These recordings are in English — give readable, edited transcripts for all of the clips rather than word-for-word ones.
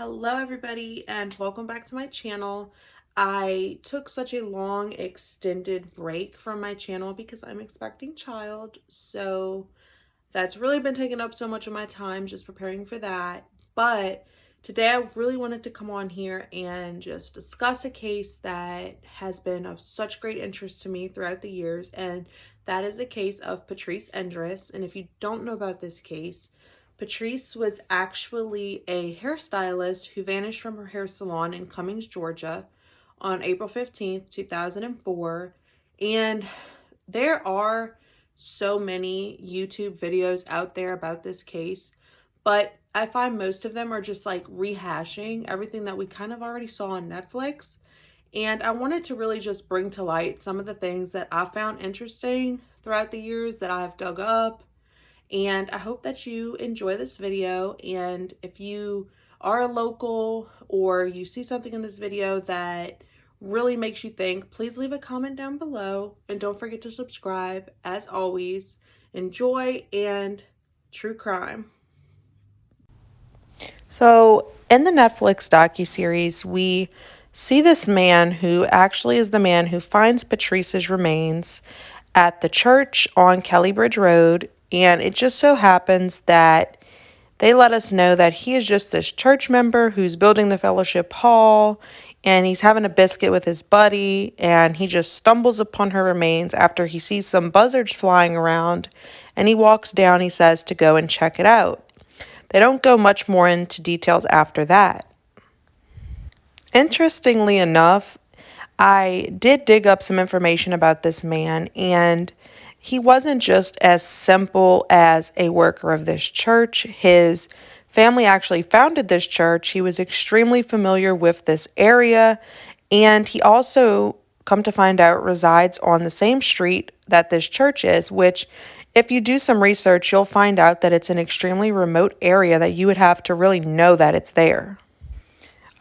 Hello everybody and welcome back to my channel. I took such a long extended break from my channel because I'm expecting child, so that's really been taking up so much of my time just preparing for that. But today I really wanted to come on here and just discuss a case that has been of such great interest to me throughout the years, and that is the case of Patrice Endres. And if you don't know about this case, Patrice was actually a hairstylist who vanished from her hair salon in Cummings, Georgia on April 15th, 2004. And there are so many YouTube videos out there about this case, but I find most of them are just like rehashing everything that we kind of already saw on Netflix. And I wanted to really just bring to light some of the things that I found interesting throughout the years that I've dug up, and I hope that you enjoy this video. And if you are a local or you see something in this video that really makes you think, please leave a comment down below and don't forget to subscribe. As always, enjoy and true crime. So in the Netflix docuseries, we see this man who actually is the man who finds Patrice's remains at the church on Kelly Bridge Road. And it just so happens that they let us know that he is just this church member who's building the fellowship hall, and he's having a biscuit with his buddy, and he just stumbles upon her remains after he sees some buzzards flying around, and he walks down, he says, to go and check it out. They don't go much more into details after that. Interestingly enough, I did dig up some information about this man, and he wasn't just as simple as a worker of this church. His family actually founded this church. He was extremely familiar with this area, and he also, come to find out, resides on the same street that this church is, which, if you do some research, you'll find out that it's an extremely remote area that you would have to really know that it's there.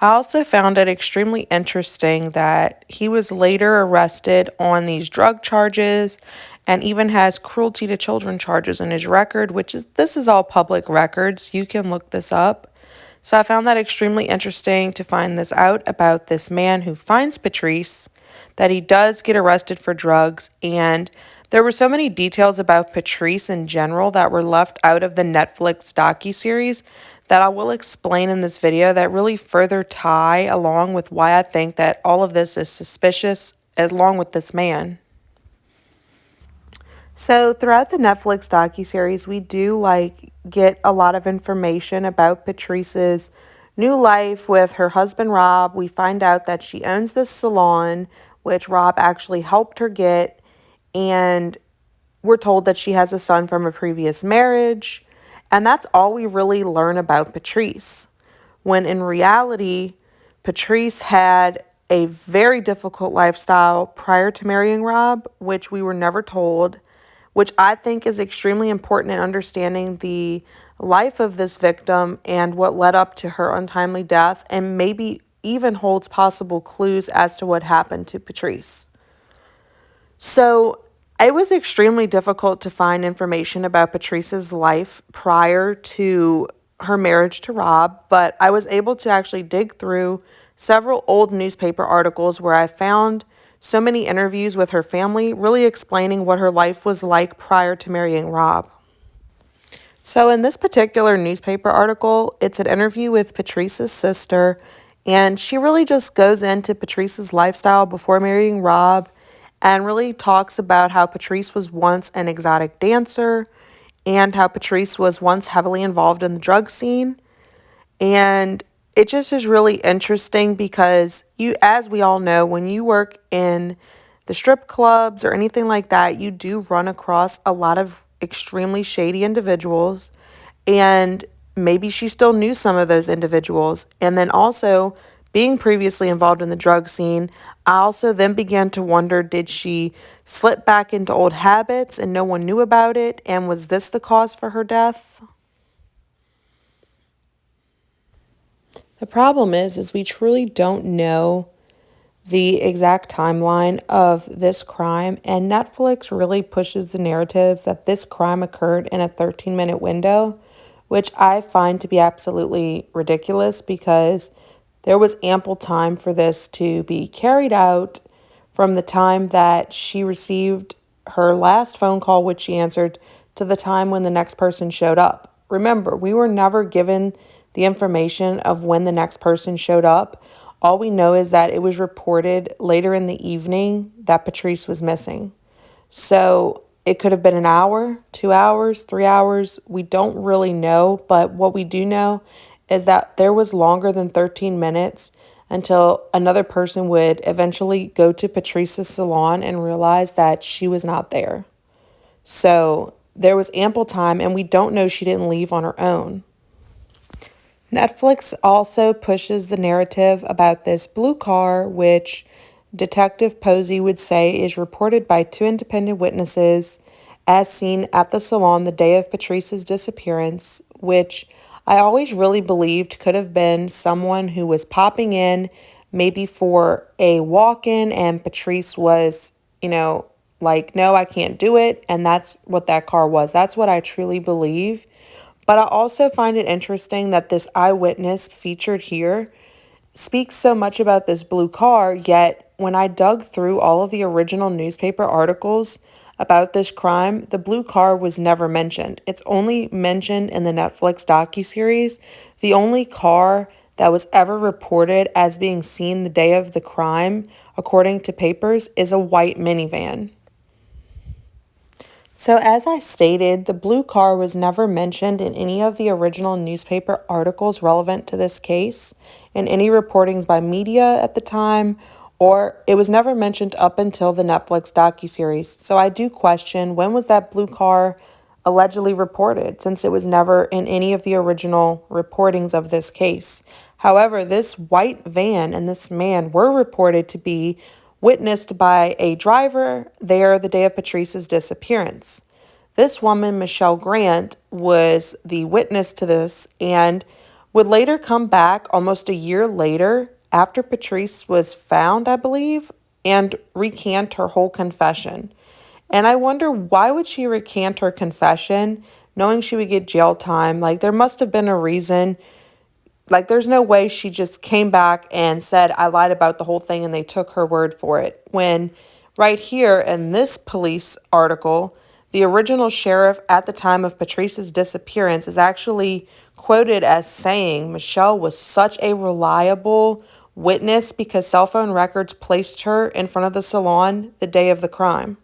I also found it extremely interesting that he was later arrested on these drug charges and even has cruelty to children charges in his record, this is all public records. You can look this up. So I found that extremely interesting to find this out about this man who finds Patrice, that he does get arrested for drugs, and there were so many details about Patrice in general that were left out of the Netflix docuseries that I will explain in this video that really further tie along with why I think that all of this is suspicious along with this man. So throughout the Netflix docuseries, we do get a lot of information about Patrice's new life with her husband Rob. We find out that she owns this salon, which Rob actually helped her get, and we're told that she has a son from a previous marriage. And that's all we really learn about Patrice. When in reality, Patrice had a very difficult lifestyle prior to marrying Rob, which we were never told, which I think is extremely important in understanding the life of this victim and what led up to her untimely death, and maybe even holds possible clues as to what happened to Patrice. So it was extremely difficult to find information about Patrice's life prior to her marriage to Rob, but I was able to actually dig through several old newspaper articles where I found so many interviews with her family, really explaining what her life was like prior to marrying Rob. So in this particular newspaper article, it's an interview with Patrice's sister, and she really just goes into Patrice's lifestyle before marrying Rob and really talks about how Patrice was once an exotic dancer and how Patrice was once heavily involved in the drug scene. And it just is really interesting because as we all know, when you work in the strip clubs or anything like that, you do run across a lot of extremely shady individuals, and maybe she still knew some of those individuals. And then also, being previously involved in the drug scene, I also then began to wonder, did she slip back into old habits and no one knew about it? And was this the cause for her death? The problem is we truly don't know the exact timeline of this crime, and Netflix really pushes the narrative that this crime occurred in a 13-minute window, which I find to be absolutely ridiculous because there was ample time for this to be carried out from the time that she received her last phone call, which she answered, to the time when the next person showed up. Remember, we were never given the information of when the next person showed up. All we know is that it was reported later in the evening that Patrice was missing. So it could have been an hour, 2 hours, 3 hours. We don't really know, but what we do know is that there was longer than 13 minutes until another person would eventually go to Patrice's salon and realize that she was not there. So there was ample time, and we don't know she didn't leave on her own. Netflix also pushes the narrative about this blue car, which Detective Posey would say is reported by two independent witnesses as seen at the salon the day of Patrice's disappearance, which I always really believed could have been someone who was popping in maybe for a walk-in, and Patrice was, like, no, I can't do it. And that's what that car was. That's what I truly believe. But I also find it interesting that this eyewitness featured here speaks so much about this blue car, yet when I dug through all of the original newspaper articles about this crime, the blue car was never mentioned. It's only mentioned in the Netflix docuseries. The only car that was ever reported as being seen the day of the crime, according to papers, is a white minivan. So, as I stated, the blue car was never mentioned in any of the original newspaper articles relevant to this case, in any reportings by media at the time, or it was never mentioned up until the Netflix docuseries. So, I do question, when was that blue car allegedly reported, since it was never in any of the original reportings of this case. However, this white van and this man were reported to be witnessed by a driver there the day of Patrice's disappearance. This woman, Michelle Grant, was the witness to this and would later come back almost a year later after Patrice was found, I believe, and recant her whole confession. And I wonder, why would she recant her confession knowing she would get jail time? Like, there must have been a reason. Like, there's no way she just came back and said, I lied about the whole thing, and they took her word for it. When right here in this police article, the original sheriff at the time of Patrice's disappearance is actually quoted as saying Michelle was such a reliable witness because cell phone records placed her in front of the salon the day of the crime.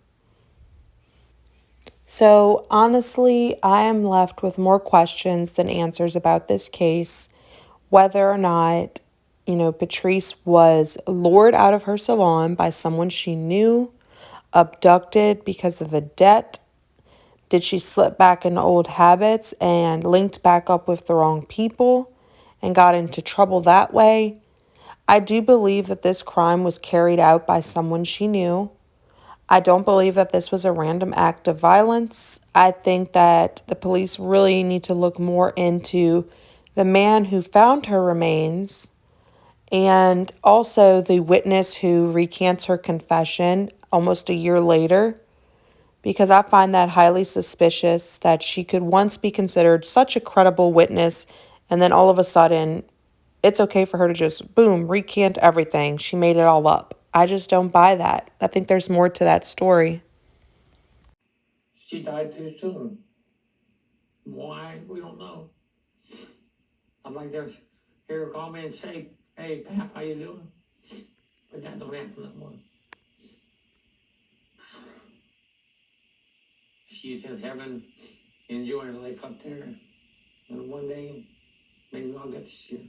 So, honestly, I am left with more questions than answers about this case. Whether or not, Patrice was lured out of her salon by someone she knew, abducted because of the debt. Did she slip back into old habits and linked back up with the wrong people and got into trouble that way? I do believe that this crime was carried out by someone she knew. I don't believe that this was a random act of violence. I think that the police really need to look more into the man who found her remains and also the witness who recants her confession almost a year later, because I find that highly suspicious that she could once be considered such a credible witness and then all of a sudden it's okay for her to just, boom, recant everything. She made it all up. I just don't buy that. I think there's more to that story. She died too soon. Why? We don't know. I'd like to hear her call me and say, hey, Pat, how you doing? But that don't happen no more. She's in heaven, enjoying life up there. And one day, maybe I'll get to see her.